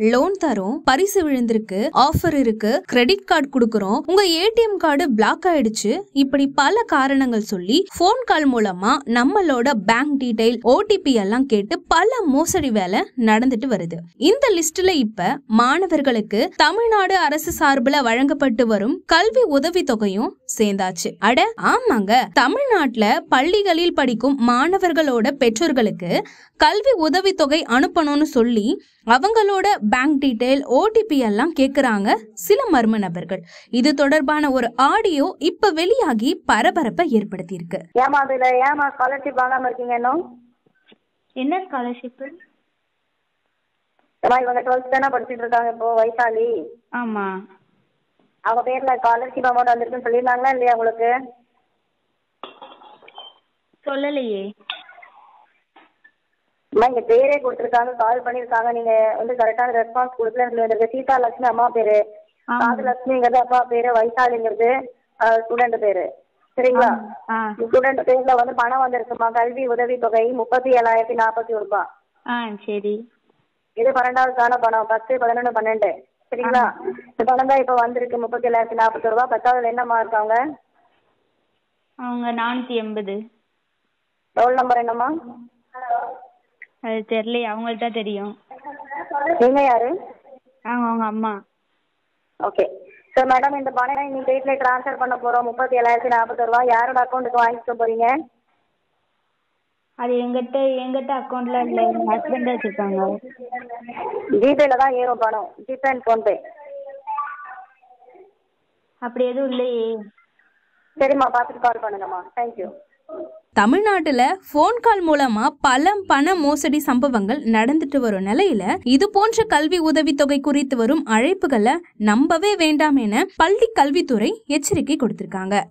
Loan தரோம், பரிசு விழுந்திருக்கு, ஆஃபர் இருக்கு, கிரெடிட் கார்டு கொடுக்கறோம், உங்க ஏடிஎம் கார்டு பிளாக் ஆயிடுச்சு, இப்படி பல காரணங்கள் சொல்லி போன் கால் மூலமா நம்மளோட பேங்க் டீடைல், ஓடிபி எல்லாம் கேட்டு பல மோசடி வேலை நடந்துட்டு வருது. இந்த லிஸ்ட்ல இப்ப மாணவர்களுக்கு தமிழ்நாடு அரசு சார்பில் வழங்கப்பட்டு வரும் கல்வி உதவி தொகையும் சேர்ந்தாச்சு. அட ஆமாங்க, தமிழ்நாட்டுல பள்ளிகளில் படிக்கும் மாணவர்களோட பெற்றோர்களுக்கு கல்வி உதவி தொகை அனுப்பணும்னு சொல்லி அவங்களோட பேங்க் டீடைல், ஓடிபி எல்லாம் கேக்குறாங்க சில மர்ம நபர்கள். இது தொடர்பான ஒரு ஆடியோ இப்ப வெளியாகி பரபரப்பை ஏற்படுத்தி இருக்கு. என்ன ஸ்காலர்ஷிப்? இவங்க 12th தானே படிச்சுட்டு இருக்காங்க இப்போ, வைசாலி. ஆமா. அவங்க பேர்ல ஸ்காலர்ஷிப் அமௌண்ட் வந்திருக்குன்னு சொல்லியிருந்தாங்களா இல்லையா உங்களுக்கு? சொல்லலையே. இங்க பேரே கொடுத்துருக்காங்க, கால் பண்ணிருக்காங்க, நீங்க வந்து கரெக்டான ரெஸ்பான்ஸ் கொடுக்கலன்னு வந்திருக்கு. சீதா லட்சுமி அம்மா பேரு, ராஜலட்சுமிங்கிறது அப்பா பேரு, வைசாலிங்கிறது ஸ்டூடெண்ட் பேரு. சரிங்களா? ஸ்டூடெண்ட் பேர்ல வந்து பணம் வந்திருக்குமா, கல்வி உதவி தொகை 37,041 ரூபாய். சரி. இது 12வது பணம், 10, 11, 12. சரிங்களா? இந்த பணம் தான் இப்ப வந்திருக்கு 37,041 ரூபாய். 10வது என்ன மார்க் அவங்க? அவங்க 480. ரோல் நம்பர் என்னம்மா? அது தெரியல, அவங்கள்ட்ட தெரியும். நீங்க யாரு? அவங்க அம்மா. ஓகே. ஸோ மேடம், இந்த பணம் இன்னைக்கு டேட்ல ட்ரான்ஸ்ஃபர் பண்ண போறோம் 37,041 ரூபாய். யாரோட அக்கௌண்ட்டுக்கு வாங்கிக்க போறீங்க? அது எங்கிட்ட அக்கௌண்ட்ல இல்ல, எங்க ஹஸ்பண்ட் வச்சிருக்காங்க. ஜிபேல தான் ஏறும் பணம், ஜிபே அண்ட் போன்பே. அப்படி எதுவும் இல்லையே. சரிம்மா, பார்த்துட்டு கால் பண்ணுங்கம்மா. தேங்க்யூ. தமிழ்நாட்டுல போன் கால் மூலமா பல பண மோசடி சம்பவங்கள் நடந்துட்டு வரும் நிலையில இது போன்ற கல்வி உதவி தொகை குறித்து வரும் அழைப்புகளை நம்பவே வேண்டாம் என பள்ளி கல்வித்துறை எச்சரிக்கை கொடுத்திருக்காங்க.